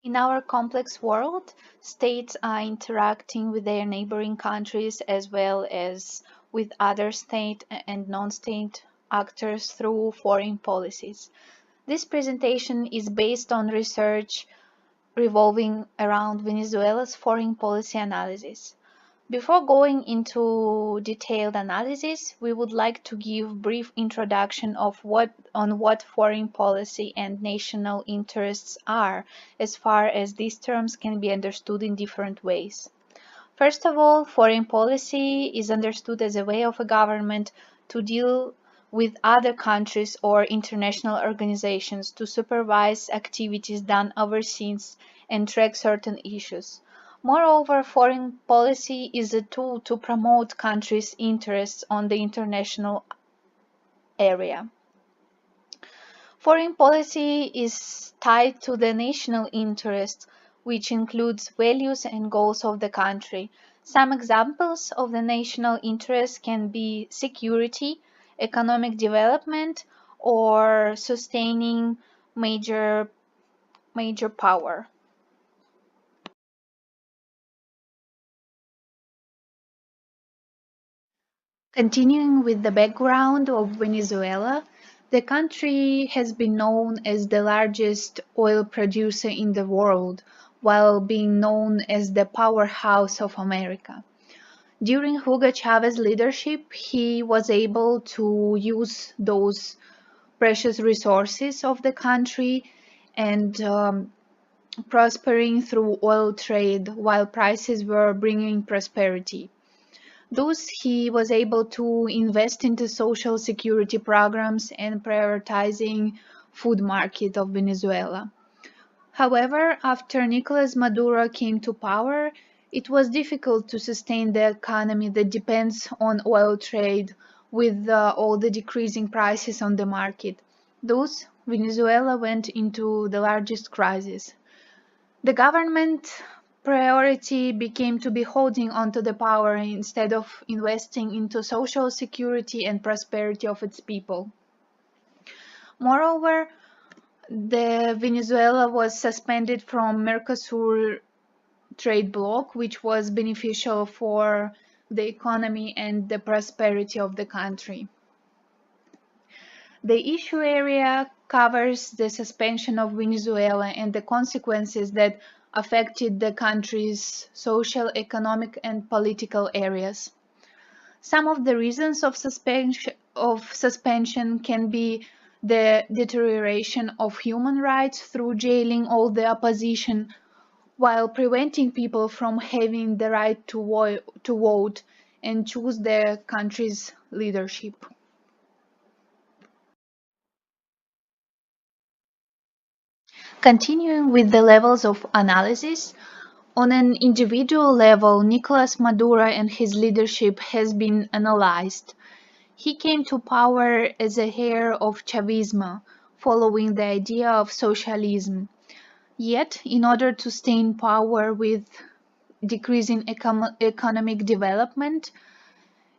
In our complex world, states are interacting with their neighboring countries as well as with other state and non-state actors through foreign policies. This presentation is based on research revolving around Venezuela's foreign policy analysis. Before going into detailed analysis, we would like to give brief introduction of what foreign policy and national interests are, as far as these terms can be understood in different ways. First of all, foreign policy is understood as a way of a government to deal with other countries or international organizations to supervise activities done overseas and track certain issues. Moreover, foreign policy is a tool to promote countries' interests on the international area. Foreign policy is tied to the national interest, which includes values and goals of the country. Some examples of the national interest can be security, economic development, or sustaining major power. Continuing with the background of Venezuela, the country has been known as the largest oil producer in the world, while being known as the powerhouse of America. During Hugo Chavez's leadership, he was able to use those precious resources of the country and prospering through oil trade while prices were bringing prosperity. Thus, he was able to invest into social security programs and prioritizing food market of Venezuela. However, after Nicolas Maduro came to power, it was difficult to sustain the economy that depends on oil trade with all the decreasing prices on the market. Thus, Venezuela went into the largest crisis. The government priority became to be holding onto the power instead of investing into social security and prosperity of its people. Moreover, the Venezuela was suspended from MERCOSUR trade bloc, which was beneficial for the economy and the prosperity of the country. The issue area covers the suspension of Venezuela and the consequences that affected the country's social, economic, and political areas. Some of the reasons of suspension can be the deterioration of human rights through jailing all the opposition while preventing people from having the right to vote and choose their country's leadership. Continuing with the levels of analysis, on an individual level, Nicolas Maduro and his leadership has been analyzed. He came to power as a heir of Chavismo, following the idea of socialism. Yet, in order to stay in power with decreasing economic development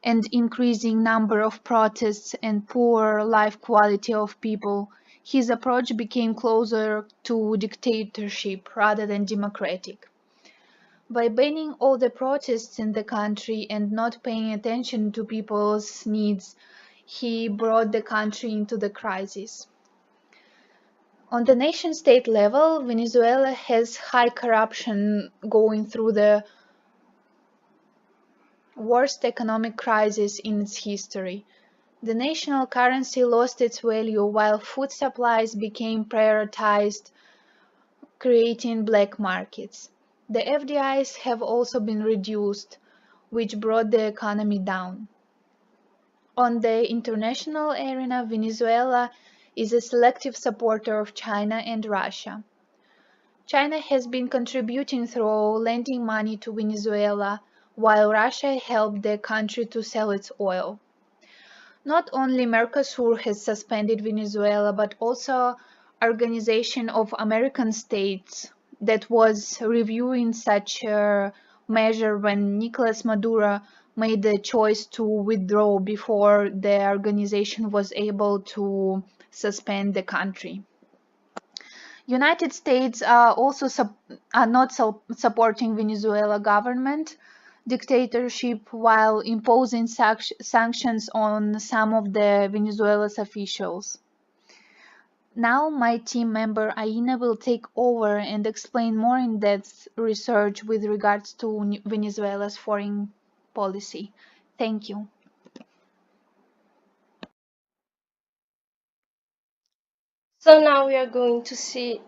and increasing number of protests and poor life quality of people, his approach became closer to dictatorship rather than democratic. By banning all the protests in the country and not paying attention to people's needs, he brought the country into the crisis. On the nation-state level, Venezuela has high corruption going through the worst economic crisis in its history. The national currency lost its value while food supplies became prioritized, creating black markets. The FDIs have also been reduced, which brought the economy down. On the international arena, Venezuela is a selective supporter of China and Russia. China has been contributing through lending money to Venezuela, while Russia helped the country to sell its oil. Not only MERCOSUR has suspended Venezuela, but also Organization of American States that was reviewing such a measure when Nicolas Maduro made the choice to withdraw before the organization was able to suspend the country. United States are also are not supporting Venezuela government dictatorship while imposing sanctions on some of the Venezuela's officials. Now my team member Aina will take over and explain more in-depth research with regards to Venezuela's foreign policy. Thank you. So now we are going to see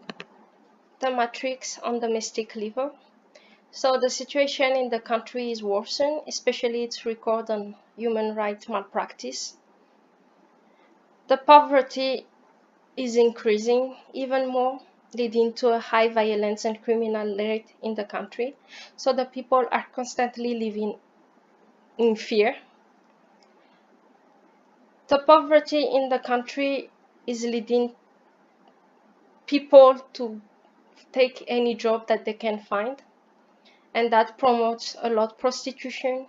the matrix on domestic level. So the situation in the country is worsened, especially its record on human rights malpractice. The poverty is increasing even more, leading to a high violence and criminal rate in the country. So the people are constantly living in fear. The poverty in the country is leading people to take any job that they can find, and that promotes a lot prostitution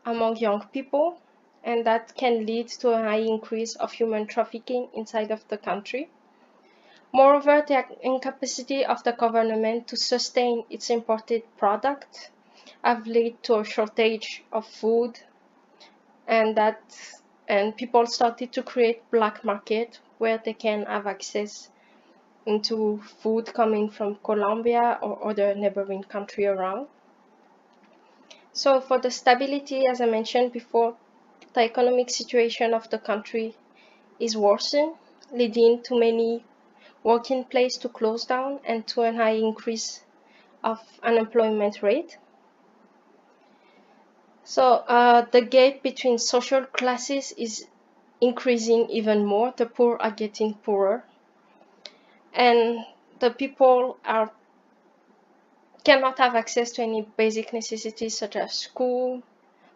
among young people, and that can lead to a high increase of human trafficking inside of the country. Moreover, the incapacity of the government to sustain its imported product have led to a shortage of food, and people started to create black market where they can have access into food coming from Colombia or other neighboring country around. So for the stability, as I mentioned before, the economic situation of the country is worsened, leading to many working places to close down and to a high increase of unemployment rate. So the gap between social classes is increasing even more. The poor are getting poorer, and the people cannot have access to any basic necessities such as school,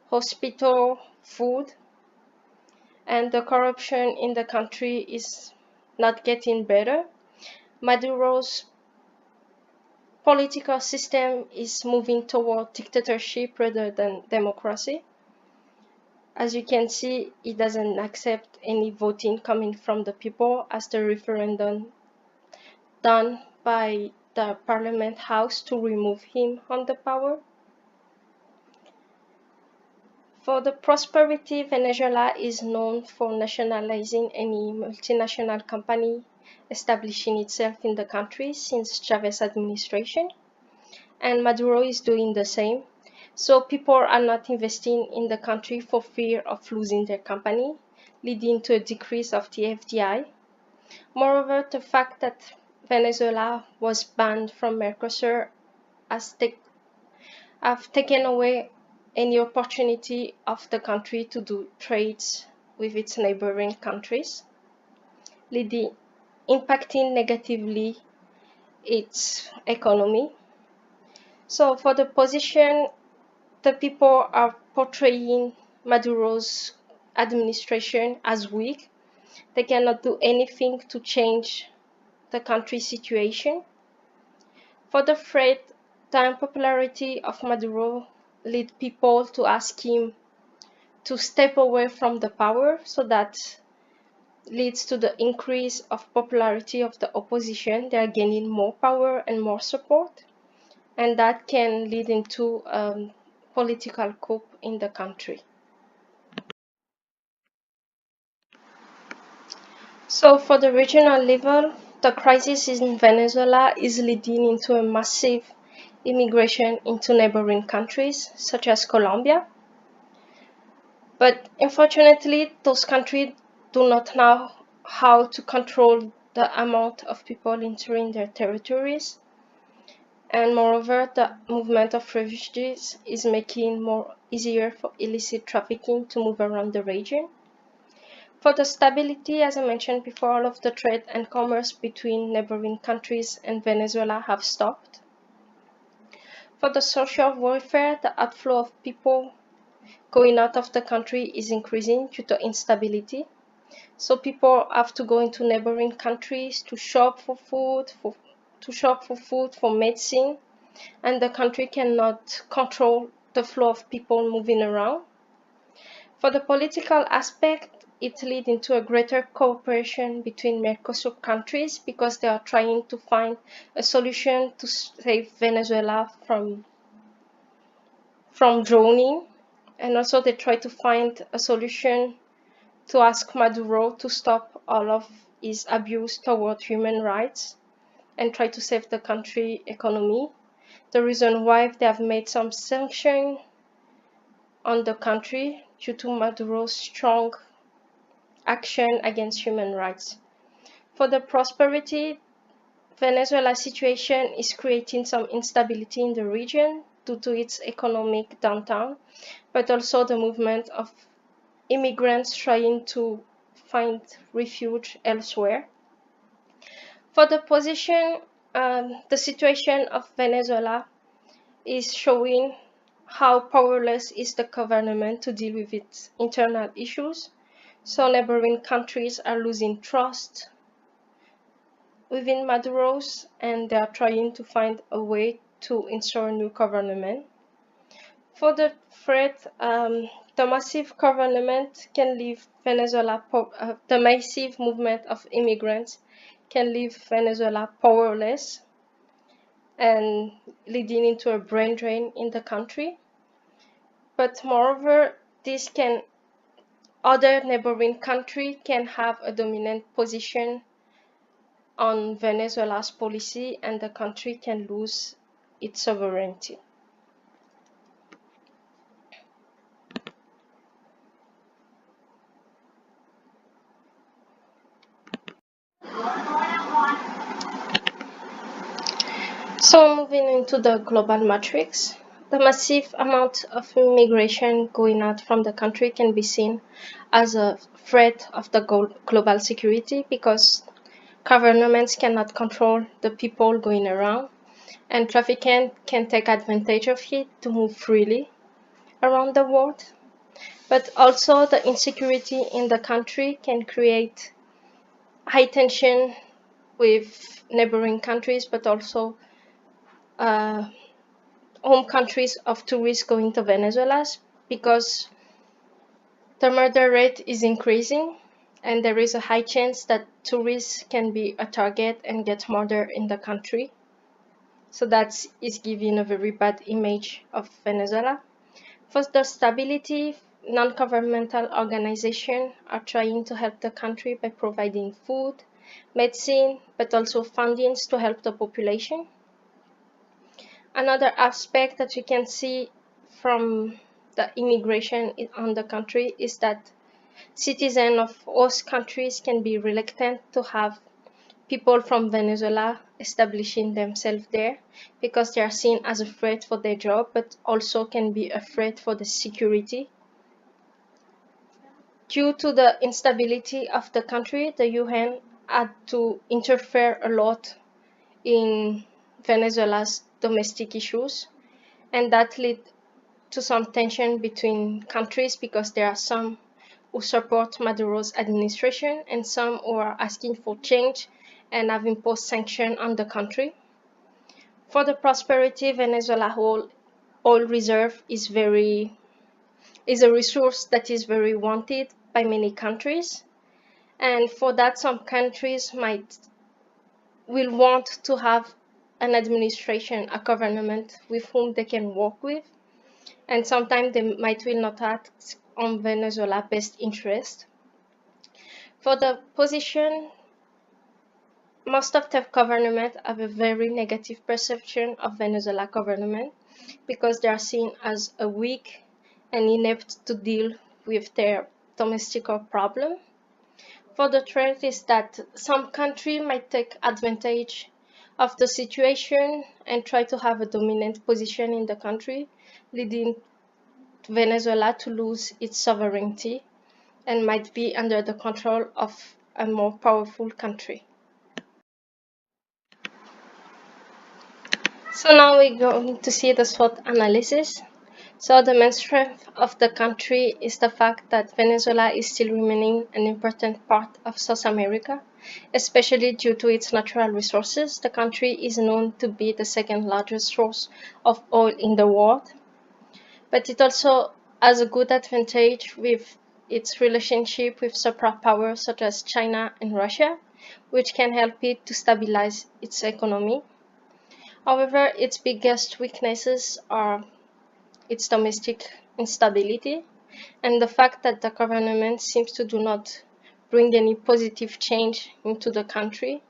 hospital, food, and the corruption in the country is not getting better. Maduro's political system is moving toward dictatorship rather than democracy. As you can see, he doesn't accept any voting coming from the people, as the referendum done by the parliament house to remove him on the power. For the prosperity, Venezuela is known for nationalizing any multinational company establishing itself in the country since Chavez administration, and Maduro is doing the same. So people are not investing in the country for fear of losing their company, leading to a decrease of the FDI. Moreover, the fact that Venezuela was banned from MERCOSUR have taken away any opportunity of the country to do trades with its neighboring countries, leading, impacting negatively its economy. So for the position, the people are portraying Maduro's administration as weak. They cannot do anything to change the country's situation. For the threat, the unpopularity of Maduro led people to ask him to step away from the power, so that leads to the increase of popularity of the opposition. They are gaining more power and more support, and that can lead into political coup in the country. So for the regional level, the crisis in Venezuela is leading into a massive immigration into neighboring countries such as Colombia. But unfortunately, those countries do not know how to control the amount of people entering their territories. And moreover, the movement of refugees is making more easier for illicit trafficking to move around the region. For the stability, as I mentioned before, all of the trade and commerce between neighboring countries and Venezuela have stopped. For the social welfare, the outflow of people going out of the country is increasing due to instability. So people have to go into neighboring countries to shop for food, for medicine, and the country cannot control the flow of people moving around. For the political aspect, it lead into a greater cooperation between MERCOSUR countries because they are trying to find a solution to save Venezuela from drowning, and also they try to find a solution to ask Maduro to stop all of his abuse toward human rights and try to save the country economy. The reason why they have made some sanctions on the country due to Maduro's strong action against human rights. For the prosperity, Venezuela's situation is creating some instability in the region due to its economic downturn, but also the movement of immigrants trying to find refuge elsewhere. For the position, the situation of Venezuela is showing how powerless is the government to deal with its internal issues. So neighboring countries are losing trust within Maduro's, and they are trying to find a way to install a new government. For the threat, the massive government can leave Venezuela, the massive movement of immigrants can leave Venezuela powerless and leading into a brain drain in the country. But moreover, other neighboring country can have a dominant position on Venezuela's policy, and the country can lose its sovereignty. So moving into the global matrix, the massive amount of immigration going out from the country can be seen as a threat of the global security because governments cannot control the people going around, and traffickers can take advantage of it to move freely around the world. But also the insecurity in the country can create high tension with neighboring countries, but also home countries of tourists going to Venezuela, because the murder rate is increasing and there is a high chance that tourists can be a target and get murdered in the country. So that is giving a very bad image of Venezuela. For the stability, non-governmental organizations are trying to help the country by providing food, medicine, but also fundings to help the population. Another aspect that you can see from the immigration on the country is that citizens of host countries can be reluctant to have people from Venezuela establishing themselves there because they are seen as a threat for their job, but also can be a threat for the security. Due to the instability of the country, the UN had to interfere a lot in Venezuela's domestic issues, and that led to some tension between countries because there are some who support Maduro's administration and some who are asking for change and have imposed sanctions on the country. For the prosperity, Venezuela oil reserve is a resource that is very wanted by many countries, and for that some countries will want to have an administration, a government with whom they can work with, and sometimes they will not act on Venezuela's best interest. For the position, most of the government have a very negative perception of Venezuela government because they are seen as a weak and inept to deal with their domestic problem. For the threat is that some country might take advantage of the situation and try to have a dominant position in the country, leading Venezuela to lose its sovereignty and might be under the control of a more powerful country. So now we're going to see the SWOT analysis. So the main strength of the country is the fact that Venezuela is still remaining an important part of South America, especially due to its natural resources. The country is known to be the second largest source of oil in the world, but it also has a good advantage with its relationship with superpowers such as China and Russia, which can help it to stabilize its economy. However, its biggest weaknesses are its domestic instability and the fact that the government seems to do not bring any positive change into the country.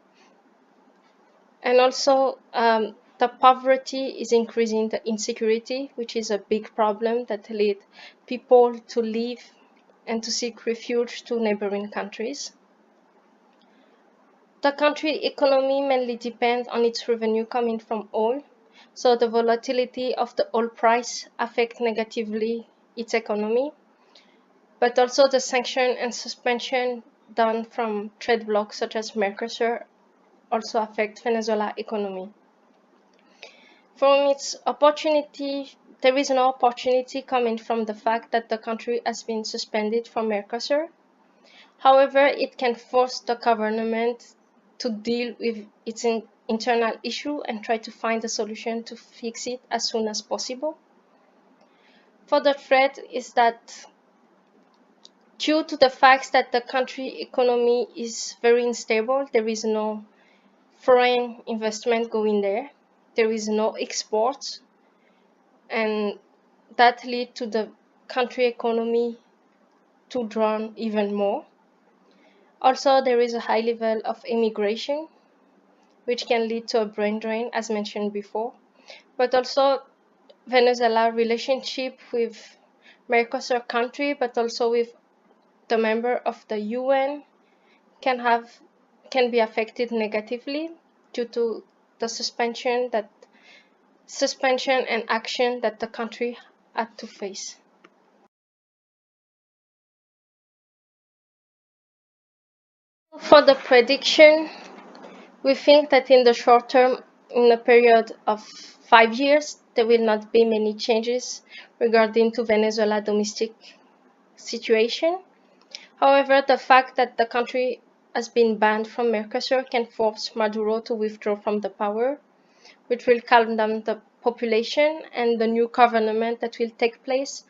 And also, the poverty is increasing the insecurity, which is a big problem that lead people to leave and to seek refuge to neighboring countries. The country economy mainly depends on its revenue coming from oil, so the volatility of the oil price affects negatively its economy, but also the sanction and suspension done from trade blocs such as MERCOSUR also affect Venezuela economy. From its opportunity, there is no opportunity coming from the fact that the country has been suspended from MERCOSUR. However, it can force the government to deal with its internal issue and try to find a solution to fix it as soon as possible. For the threat is that due to the fact that the country economy is very unstable, there is no foreign investment going there, there is no exports, and that lead to the country economy to drown even more. Also, there is a high level of immigration, which can lead to a brain drain, as mentioned before. But also, Venezuela relationship with Mercosur country, but also with the member of the UN, can be affected negatively due to the suspension and action that the country had to face. For the prediction, we think that in the short term, in a period of 5 years, there will not be many changes regarding to Venezuela domestic situation. However, the fact that the country has been banned from MERCOSUR can force Maduro to withdraw from the power, which will calm down the population, and the new government that will take place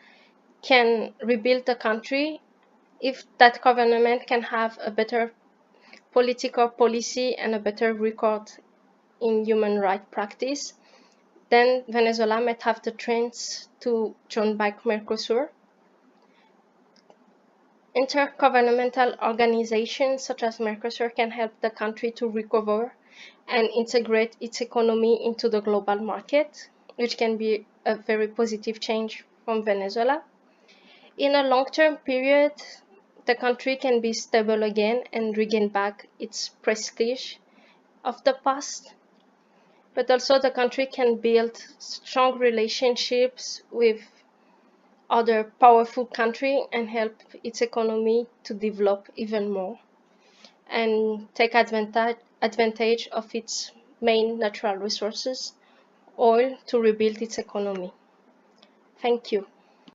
can rebuild the country. If that government can have a better political policy and a better record in human rights practice, then Venezuela might have the chance to join back MERCOSUR. Intergovernmental organizations such as MERCOSUR can help the country to recover and integrate its economy into the global market, which can be a very positive change from Venezuela. In a long-term period, the country can be stable again and regain back its prestige of the past. But also the country can build strong relationships with other powerful countries and help its economy to develop even more and take advantage of its main natural resources, oil, to rebuild its economy. Thank you.